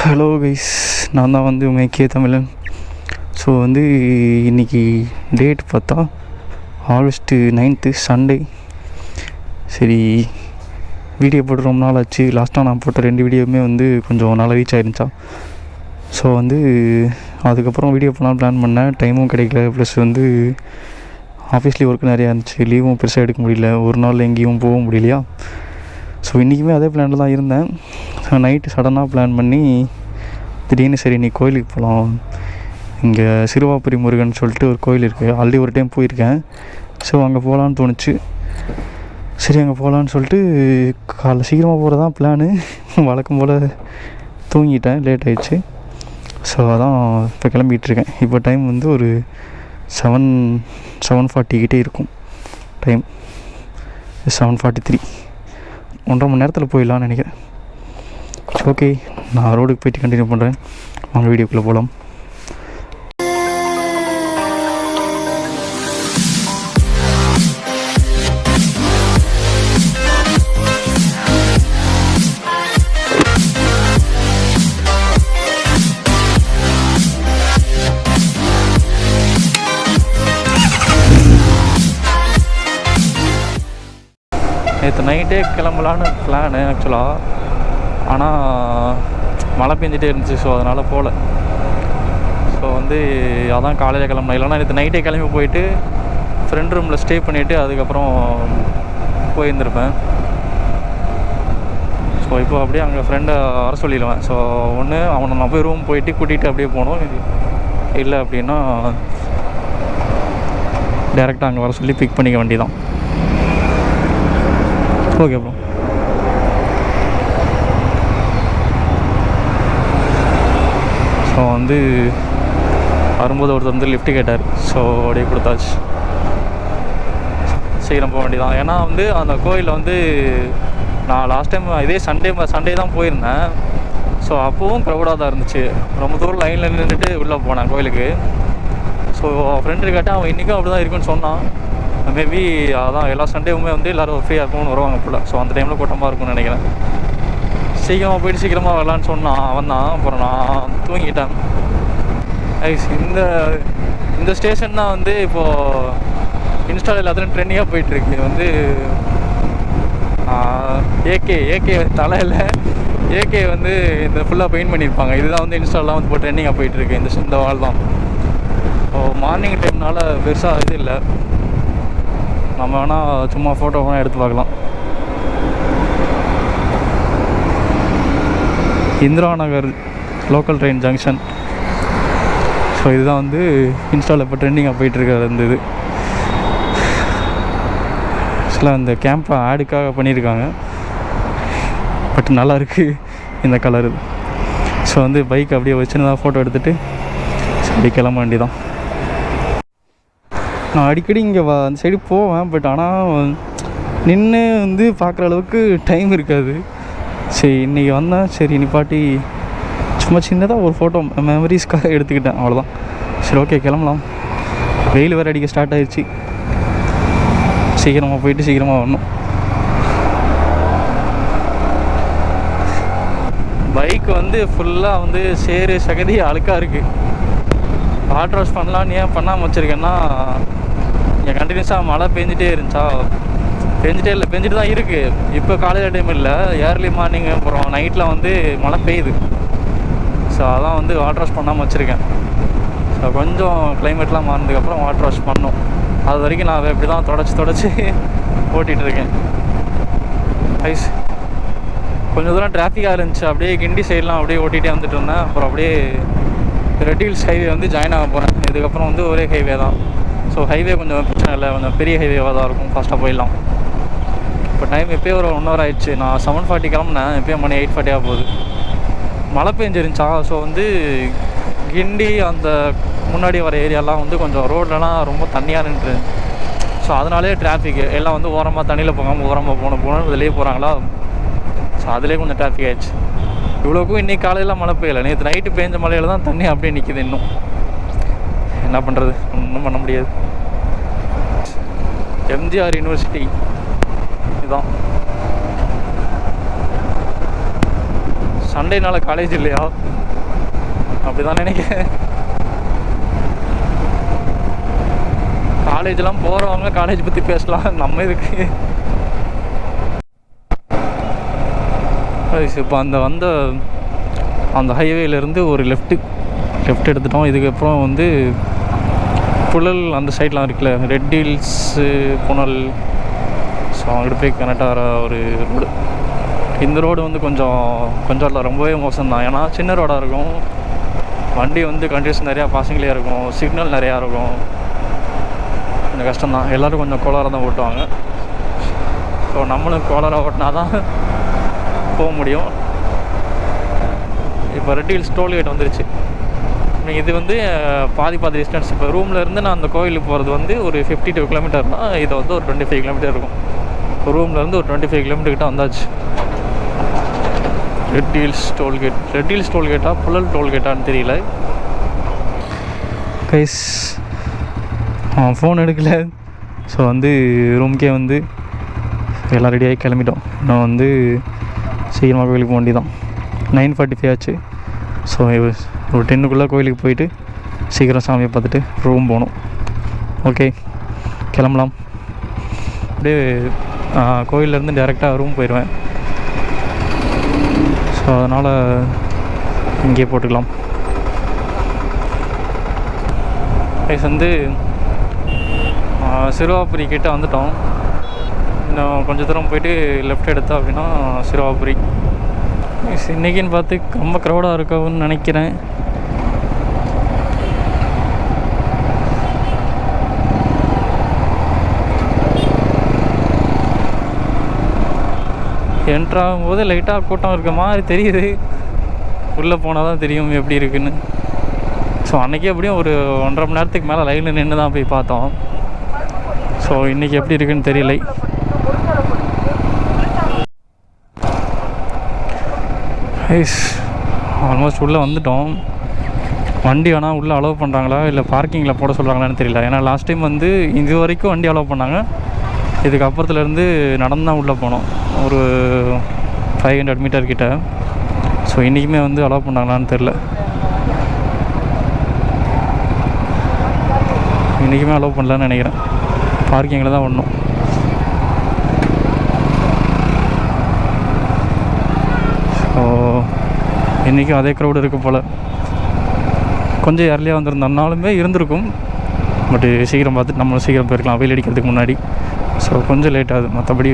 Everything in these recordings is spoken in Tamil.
ஹலோ கைஸ், நான் தான் வந்து மேக்கே தமிழன். ஸோ வந்து இன்றைக்கி டேட் பார்த்தா ஆகஸ்ட்டு 9th சண்டே. சரி, வீடியோ போட்டு ரொம்ப நாள் ஆச்சு. லாஸ்ட்டாக நான் போட்ட 2 வீடியோவுமே வந்து கொஞ்சம் நல்லா ரீச் ஆகிருந்துச்சா. ஸோ வந்து அதுக்கப்புறம் வீடியோ போனால் பிளான் பண்ணேன், டைமும் கிடைக்கல. ப்ளஸ் வந்து ஆஃபீஸ்லேயும் ஒர்க் நிறையா இருந்துச்சு, லீவும் பெருசாக எடுக்க முடியல, ஒரு நாள் எங்கேயும் போக முடியலையா. ஸோ இன்றைக்குமே அதே பிளானில் தான் இருந்தேன். ஸோ நைட்டு சடனாக பிளான் பண்ணி திடீர்னு சரி நீ கோயிலுக்கு போகலாம், இங்கே சிறுவாபுரி முருகன் சொல்லிட்டு ஒரு கோயில் இருக்குது, ஆல்ரெடி ஒரு டைம் போயிருக்கேன். ஸோ அங்கே போகலான்னு தோணுச்சு. சரி அங்கே போகலான்னு சொல்லிட்டு காலைல சீக்கிரமாக போகிறது தான் பிளானு. வழக்கம் போல் தூங்கிட்டேன், லேட் ஆகிடுச்சு. ஸோ அதான் இப்போ கிளம்பிகிட்ருக்கேன். இப்போ டைம் வந்து ஒரு 7:40 கிட்டே இருக்கும். டைம் 7:43. 1.5 மணி நேரத்தில் போயிடலான்னு நினைக்கிறேன். ஓகே, நான் ரோடுக்கு போயிட்டு கண்டினியூ பண்ணுறேன். வாங்க வீடியோக்குள்ளே போகலாம். நேற்று நைட்டே கிளம்பலான்னு பிளானு ஆக்சுவலாக, ஆனால் மழை பெஞ்சிட்டே இருந்துச்சு. ஸோ அதனால் போகல. ஸோ வந்து அதான் காலையில் கிளம்புனேன். இல்லைனா நேற்று நைட்டே கிளம்பி போயிட்டு ஃப்ரெண்ட் ரூமில் ஸ்டே பண்ணிவிட்டு அதுக்கப்புறம் போயிருந்துருப்பேன். ஸோ இப்போ அப்படியே அங்கே ஃப்ரெண்டை வர சொல்லிடுவேன். ஸோ ஒன்று அவனை நான் போய் ரூம் போயிட்டு கூட்டிகிட்டு அப்படியே போகணும், இல்லை அப்படின்னா டேரெக்டாக அங்கே வர சொல்லி பிக் பண்ணிக்க வேண்டியதான். Okay bro. ஸோ வந்து வரும்போது ஒருத்தர் வந்து லிஃப்ட்டு கேட்டார். ஸோ அப்படியே கொடுத்தாச்சு. சீக்கிரம் போக வேண்டியதான். ஏன்னா வந்து அந்த கோயிலில் வந்து நான் லாஸ்ட் டைம் இதே சண்டே தான் போயிருந்தேன். ஸோ அப்போவும் க்ரௌடாக தான் இருந்துச்சு. ரொம்ப தூரம் லைனில் நின்றுட்டு உள்ளே போனேன் கோயிலுக்கு. ஸோ ஃப்ரெண்டு கேட்டால் அவன் இன்றைக்கும் அப்படி தான் இருக்குன்னு சொன்னான். மேபி அதான் எல்லா சண்டேவுமே வந்து எல்லோரும் ஃப்ரீயாக இருக்கும்னு வருவாங்க போல். ஸோ அந்த டைமில் கூட்டமாக இருக்கும்னு நினைக்கிறேன். சீக்கிரமாக போயிட்டு சீக்கிரமாக வரலான்னு சொன்னான் அவன் தான். அப்புறம் நான் தூங்கிட்டேன். இந்த ஸ்டேஷன் தான் வந்து இப்போது இன்ஸ்டாவில் எல்லாத்துலையும் ட்ரெண்டிங்காக போயிட்டுருக்கு. வந்து ஏகே தலையில் ஏகே வந்து இந்த ஃபுல்லாக பெயிண்ட் பண்ணியிருப்பாங்க. இதுதான் வந்து இன்ஸ்டாலாம் வந்து இப்போ ட்ரெண்டிங்காக போயிட்டுருக்கு. இந்த வால் தான். ஸோ மார்னிங் டைம்னால பெருசாக இது இல்லை, நம்ம வேணால் சும்மா ஃபோட்டோ வேணால் எடுத்து பார்க்கலாம். இந்திரா நகர் லோக்கல் ட்ரெயின் ஜங்ஷன். ஸோ இதுதான் வந்து இன்ஸ்டாவில் இப்போ ட்ரெண்டிங்காக போயிட்டுருக்காரு. இந்த இது ஆக்சுவலாக இந்த கேம்பை ஆடுக்காக பண்ணியிருக்காங்க, பட் நல்லா இருக்குது இந்த கலரு. ஸோ வந்து பைக் அப்படியே வச்சுன்னு தான் ஃபோட்டோ எடுத்துகிட்டு அப்படி கிளம்ப வேண்டியதான். நான் அடிக்கடி இங்கே அந்த சைடு போவேன், பட் ஆனால் நின்று வந்து பார்க்குற அளவுக்கு டைம் இருக்காது. சரி இன்றைக்கி வந்தேன், சரி நிப்பாட்டி சும்மா சின்னதாக ஒரு ஃபோட்டோ மெமரிஸ்க்காக எடுத்துக்கிட்டேன், அவ்வளோதான். சரி ஓகே கிளம்பலாம். வெயில் வேறு அடிக்க ஸ்டார்ட் ஆகிடுச்சு. சீக்கிரமாக போயிட்டு சீக்கிரமாக வரணும். பைக் வந்து ஃபுல்லாக வந்து சேரு சகதி அழுக்காக இருக்குது. வாட்டர் வாஷ் பண்ணலான்னு ஏன் பண்ணாமல் வச்சுருக்கேன்னா, இங்கே கண்டினியூஸாக மழை பெஞ்சிட்டு தான் இருக்குது. இப்போ காலையில் டைம் இல்லை, ஏர்லி மார்னிங் அப்புறம் நைட்டில் வந்து மழை பெய்யுது. ஸோ அதான் வந்து வாட்டர் வாஷ் பண்ணாமல் வச்சுருக்கேன். ஸோ கொஞ்சம் கிளைமேட்லாம் மாறினதுக்கப்புறம் வாட்டர் வாஷ் பண்ணோம். அது வரைக்கும் நான் இப்படி தான் தொடச்சி ஓட்டிகிட்ருக்கேன். ஐஸ் கொஞ்சம் தூரம் டிராஃபிக்காக இருந்துச்சு. அப்படியே கிண்டி சைட்லாம் அப்படியே ஓட்டிகிட்டே வந்துட்டு இருந்தேன். அப்புறம் அப்படியே ரெட் ஹில்ஸ் ஹைவே வந்து ஜாயின் ஆக போகிறேன். இதுக்கப்புறம் வந்து ஒரே ஹைவே தான். ஸோ ஹைவே கொஞ்சம் பிரச்சனை இல்லை, கொஞ்சம் பெரிய ஹைவேவாக தான் இருக்கும், ஃபாஸ்ட்டாக போயிடலாம். இப்போ டைம் எப்போயே ஒரு 1 hour ஆகிடுச்சு. நான் 7:40 கிளம்புனேன், எப்போயும் மணி 8:40 ஆக போகுது. மழை பெஞ்சிருந்துச்சா. ஸோ வந்து கிண்டி அந்த முன்னாடி வர ஏரியாலாம் வந்து கொஞ்சம் ரோட்லலாம் ரொம்ப தண்ணியாக நின்று. ஸோ அதனாலே டிராஃபிக்கு எல்லாம் வந்து ஓரமாக தண்ணியில் போகாமல் ஓரமாக போகணும் இதிலே போகிறாங்களா. ஸோ அதிலே கொஞ்சம் டிராஃபிக் ஆகிடுச்சு. இவ்வளோக்கும் இன்றைக்கி காலையில் மழை பெய்யலை, நேற்று நைட்டு பெஞ்ச மழையில் தான் தண்ணி அப்படியே நிற்கிது. இன்னும் என்ன பண்ணுறது, ஒன்றும் பண்ண முடியாது. எம்ஜிஆர் யூனிவர்சிட்டி இதுதான். சண்டேனால காலேஜ் இல்லையா? அப்படி தான் நினைக்கிறேன். காலேஜெலாம் போகிறவங்க காலேஜ் பற்றி பேசலாம், நம்ம இதுக்கு. இப்போ அந்த ஹைவேலேருந்து ஒரு லெஃப்ட் எடுத்துட்டோம். இதுக்கப்புறம் வந்து புழல் அந்த சைட்லாம் இருக்குல்ல, ரெட் ஹில்ஸு புனல், ஸோ அங்கிட்டு போய் கனெக்ட் ஆகிற ஒரு ரோடு. இந்த ரோடு வந்து கொஞ்சம் இல்லை, ரொம்பவே மோசம்தான். ஏன்னா சின்ன ரோடாக இருக்கும், வண்டி வந்து கண்டிஷன் நிறையா பாசிங்லேயே இருக்கும், சிக்னல் நிறையா இருக்கும், கொஞ்சம் கஷ்டம்தான். எல்லோரும் கொஞ்சம் கோளாராக தான் ஓட்டுவாங்க. ஸோ நம்மளும் கோளாராக ஓட்டினா தான் போக முடியும். இப்போ ரெட் ஹில்ஸ் டோல்கேட் வந்துருச்சு. இது வந்து பாதி டிஸ்டன்ஸ். இப்போ ரூம்லேருந்து நான் அந்த கோயிலுக்கு போகிறது வந்து ஒரு 52 கிலோமீட்டர்னால் இது வந்து ஒரு 25 கிலோமீட்டர் இருக்கும். இப்போ ரூம்லேருந்து ஒரு 25 கிலோமீட்டர் கிட்ட வந்தாச்சு. ரெட் ஹில்ஸ் டோல்கேட்டா புழல் டோல்கேட்டான்னு தெரியல. கைஸ் ஃபோன் எடுக்கலை. ஸோ வந்து ரூம்க்கே வந்து எல்லாம் ரெடியாகி கிளம்பிட்டோம். நான் வந்து சீக்கிரமாக கோயிலுக்கு போக வேண்டியதான். 9:45 ஆச்சு. ஸோ ஒரு 10க்குள்ளே கோயிலுக்கு போயிட்டு சீக்கிரம் சாமியை பார்த்துட்டு ரூம் போகணும். ஓகே, கிளம்பலாம். அப்படியே கோயிலேருந்து டேரெக்டாக ரூம் போயிடுவேன். ஸோ அதனால் இங்கேயே போட்டுக்கலாம். கைஸ் வந்து சிறுவாபுரி கிட்டே வந்துட்டோம். இன்னும் கொஞ்சம் தூரம் போயிட்டு லெஃப்ட் எடுத்தோம் அப்படின்னா சிறுவாபுரி. இன்றைக்கின்னு பார்த்து ரொம்ப க்ரௌடாக இருக்கும்னு நினைக்கிறேன். என்ட்ராகும்போது லைட்டாக கூட்டம் இருக்க மாதிரி தெரியுது. உள்ளே போனால் தான் தெரியும் எப்படி இருக்குன்னு. ஸோ அன்றைக்கி எப்படியும் ஒரு 1.5 மணி நேரத்துக்கு மேலே லைனில் நின்று தான் போய் பார்த்தோம். ஸோ இன்றைக்கி எப்படி இருக்குன்னு தெரியலை. ஆல்மோஸ்ட் உள்ளே வந்துட்டோம். வண்டி வேணால் உள்ளே அலோவ் பண்ணுறாங்களா இல்லை பார்க்கிங்கில் போட சொல்கிறாங்களான்னு தெரியல. ஏன்னா லாஸ்ட் டைம் வந்து இது வரைக்கும் வண்டி அலோவ் பண்ணாங்க. இதுக்கு அப்புறத்துலேருந்து நடந்து தான் உள்ளே போனோம், ஒரு 500 மீட்டர் கிட்ட. ஸோ இன்றைக்குமே வந்து அலோவ் பண்ணாங்களான்னு தெரில. இன்றைக்குமே அலோவ் பண்ணலான்னு நினைக்கிறேன். பார்க்கிங்கில் தான் வரணும். ஸோ இன்றைக்கும் அதே க்ரௌடு இருக்குது போல். கொஞ்சம் ஏர்லியாக வந்திருந்தோம்னாலுமே இருந்திருக்கும். பட் சீக்கிரம் பார்த்துட்டு நம்மளும் சீக்கிரம் போயிருக்கலாம் வெயில் அடிக்கிறதுக்கு முன்னாடி. ஸோ கொஞ்சம் லேட் ஆகுது, மற்றபடி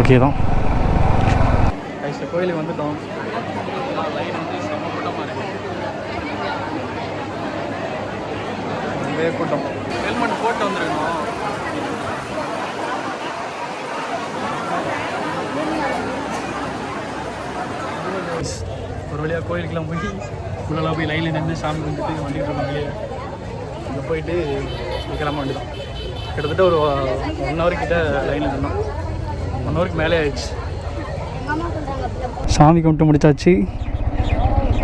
ஓகே தான். கோயிலுக்கு வந்துட்டோம். லைன் வந்து செம்ம கூட்டமாக இருக்குது. ரொம்பவே கூட்டம். ஹெல்மெட் போட்டு வந்துருக்கணும். ஒரு வழியாக கோயிலுக்கெல்லாம் போய் உள்ளெல்லாம் போய் லைனில் நின்று சாமி கும்பிட்டு வந்துட்டு இருக்கோம். வெளியே அங்கே போயிட்டு கிளம்ப வேண்டியதான். கிட்டத்தட்ட ஒரு 1 hour கிட்ட லைனில் நின்னோம். 1 hourக்கு மேலே ஆயிடுச்சு. சாமி கும்பிட்டு முடித்தாச்சு.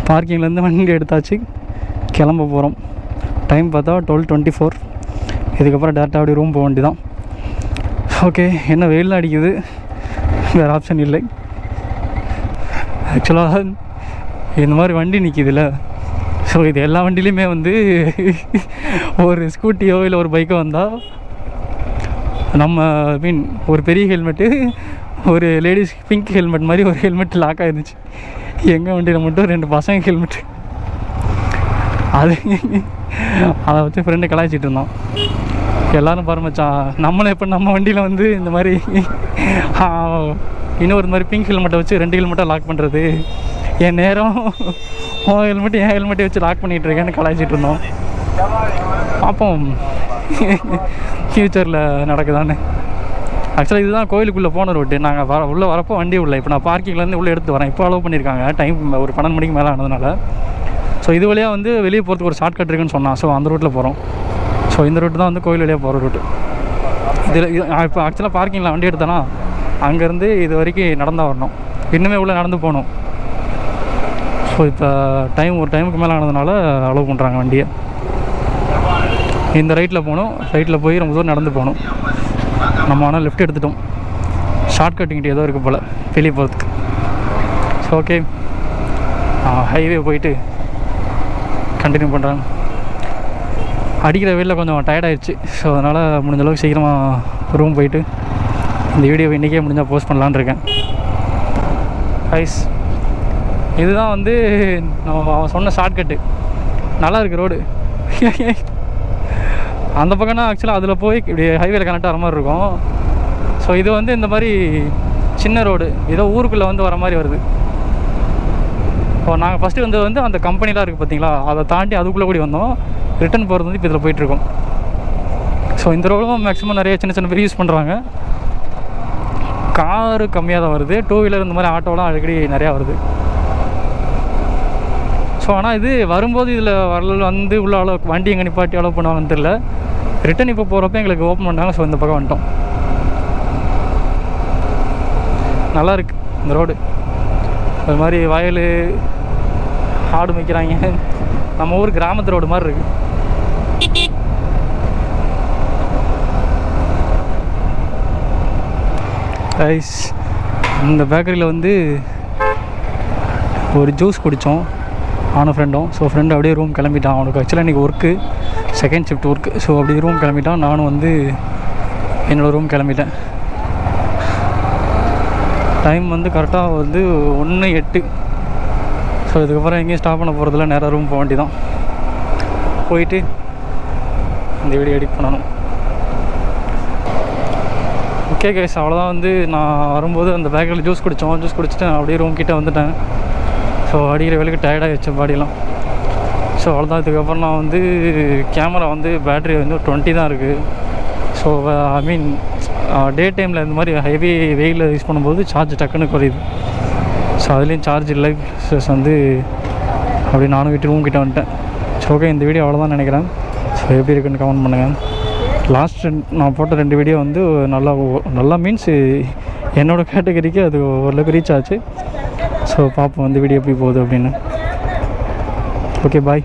பார்க்கிங்லேருந்து வண்டி எடுத்தாச்சு. கிளம்ப போகிறோம். டைம் பார்த்தா 12:24. இதுக்கப்புறம் டேரெக்டாக அப்படி ரூம் போக வேண்டியதான். ஓகே, என்ன வெயிலாம் அடிக்குது, வேறு ஆப்ஷன் இல்லை. ஆக்சுவலாக இந்த மாதிரி வண்டி நிற்கிதுல்ல, ஸோ இது எல்லா வண்டிலையுமே வந்து ஒரு ஸ்கூட்டியோ இல்லை ஒரு பைக்கோ வந்தால் நம்ம ஒரு பெரிய ஹெல்மெட்டு, ஒரு லேடிஸ் பிங்க் ஹெல்மெட் மாதிரி ஒரு ஹெல்மெட் லாக் ஆகிருந்துச்சு. எங்கள் வண்டியில் மட்டும் 2 பசங்க ஹெல்மெட்டு. அதை வச்சு ஃப்ரெண்டு கலாய்ச்சிட்டு இருந்தோம். எல்லோரும் பரமச்சான் நம்மளும் இப்போ நம்ம வண்டியில் வந்து இந்த மாதிரி இன்னொரு மாதிரி பிங்க் ஹெல்மெட்டை வச்சு 2 ஹெல்மெட்டாக லாக் பண்ணுறது, என் நேரம் உன் ஹெல்மெட்டு என் ஹெல்மெட்டை வச்சு லாக் பண்ணிகிட்டு இருக்கேன்னு கலாய்ச்சிட்டு இருந்தோம். பார்ப்போம் ஃப்யூச்சரில் நடக்குதான்னு. ஆக்சுவலாக இதுதான் கோயிலுக்குள்ளே போன ரோட்டு. நாங்கள் உள்ளே வரப்போ வண்டி உள்ள, இப்போ நான் பார்க்கிங்லேருந்து உள்ளே எடுத்து வரேன். இப்போ அலோவ் பண்ணியிருக்காங்க, டைம் ஒரு 12 மணிக்கு மேலே ஆனதுனால. ஸோ இது வழியாக வந்து வெளியே போகிறதுக்கு ஒரு ஷார்ட்கட் இருக்குன்னு சொன்னான். ஸோ அந்த ரூட்டில் போகிறோம். ஸோ இந்த ரூட்டு தான் வந்து கோயில் வழியாக போகிற ரூட்டு. இதில் இப்போ ஆக்சுவலாக பார்க்கிங்கில் வண்டி எடுத்தேன்னா அங்கேருந்து இது வரைக்கும் நடந்தால் வரணும், இன்னுமே உள்ளே நடந்து போகணும். ஸோ இப்போ ஒரு டைமுக்கு மேலே ஆனதுனால அலோவ் பண்ணுறாங்க வண்டியை. இந்த ரைட்டில் போகணும், ரைட்டில் போய் ரொம்ப தூரம் நடந்து போகணும். நம்ம ஆனால் லெஃப்ட் எடுத்துட்டோம். ஷார்ட்கட் இங்கிட்ட ஏதோ இருக்குது போல் வெளியே போகிறதுக்கு. ஸோ ஓகே, ஹைவே போயிட்டு கண்டினியூ பண்ணுறேன். அடிக்கிற வெயிலில் கொஞ்சம் டயர்டாகிடுச்சு. ஸோ அதனால் முடிஞ்சளவுக்கு சீக்கிரமாக ரூம் போயிட்டு இந்த வீடியோ இன்றைக்கே முடிஞ்சால் போஸ்ட் பண்ணலான்னு இருக்கேன். ஐஸ், இதுதான் வந்து அவன் சொன்ன ஷார்ட்கட்டு. நல்லா இருக்குது ரோடு. அந்த பக்கம்னா ஆக்சுவலாக அதில் போய் இப்படி ஹைவேல கனெக்ட் ஆகிற மாதிரி இருக்கும். ஸோ இது வந்து இந்த மாதிரி சின்ன ரோடு, ஏதோ ஊருக்குள்ளே வந்து வர மாதிரி வருது. இப்போ நாங்கள் ஃபஸ்ட்டு வந்து அந்த கம்பெனிலாம் இருக்குது பார்த்தீங்களா, அதை தாண்டி அதுக்குள்ளே கூடி வந்தோம். ரிட்டன் போகிறது வந்து இப்போ இதில் போயிட்டுருக்கோம். ஸோ இந்த ரோடும் மேக்ஸிமம் நிறைய சின்ன சின்ன பேர் யூஸ் பண்ணுறாங்க. காரு கம்மியாக தான் வருது, டூ வீலர் இந்த மாதிரி ஆட்டோலாம் அடிக்கடி நிறையா வருது. ஸோ ஆனால் இது வரும்போது இதில் வந்து உள்ள அளவு வண்டி எங்கே நிப்பாட்டி அலோவ் பண்ணுவாங்கன்னு தெரியல. ரிட்டன் இப்போ போகிறப்ப எங்களுக்கு ஓப்பன் பண்ணாங்க. ஸோ இந்த பக்கம் வந்துட்டோம். நல்லாயிருக்கு இந்த ரோடு. அது மாதிரி வயல், ஆடு மேய்க்கிறாங்க. நம்ம ஊர் கிராமத்து ரோடு மாதிரி இருக்குது. ஐஸ், இந்த பேக்கரியில் வந்து ஒரு ஜூஸ் குடித்தோம் நானும் ஃப்ரெண்டும். ஸோ ஃப்ரெண்டு அப்படியே ரூம் கிளம்பிட்டான். அவனுக்கு ஆக்சுவலாக இன்றைக்கி work, second shift work. So அப்படியே ரூம் கிளம்பிட்டான். நானும் வந்து என்னோடய ரூம் கிளம்பிட்டேன். டைம் வந்து கரெக்டாக வந்து 1:08. ஸோ இதுக்கப்புறம் எங்கேயும் ஸ்டாப் பண்ண போகிறதில்ல, நேராக ரூம் போக வேண்டி தான். போயிட்டு இந்த வீடியோ எடிட் பண்ணணும். ஓகே கைஸ், அவ்வளோதான். வந்து நான் வரும்போது அந்த பேக்கரியில் ஜூஸ் குடித்தோம். ஜூஸ் குடிச்சிட்டு நான் அப்படியே ரூம் கிட்டே வந்துட்டேன். ஸோ அடிக்கிற வேலைக்கு டயர்டாகிடுச்சு பாடியெல்லாம். ஸோ அவ்வளோதான். இதுக்கப்புறம் நான் வந்து கேமரா வந்து பேட்ரி வந்து 20 தான் இருக்குது. ஸோ ஐ மீன் டே டைமில் இந்த மாதிரி ஹெவி வெயிலில் யூஸ் பண்ணும்போது சார்ஜ் டக்குன்னு குறையுது. ஸோ அதுலேயும் சார்ஜ் இல்லை. ப்ளஸ் வந்து அப்படி நானும் வீட்டு ரூம் கிட்டே வந்துட்டேன். ஸோ ஓகே, இந்த வீடியோ அவ்வளோதான் நினைக்கிறேன். ஸோ எப்படி இருக்குன்னு கமெண்ட் பண்ணுங்கள். லாஸ்ட் நான் போட்ட 2 வீடியோ வந்து நல்லா மீன்ஸ் என்னோடய கேட்டகரிக்கு அது ஓரளவுக்கு ரீச் ஆச்சு. ஸோ பார்ப்போம் வந்து வீடியோ எப்படி போகுது அப்படின்னு. ஓகே, பாய்.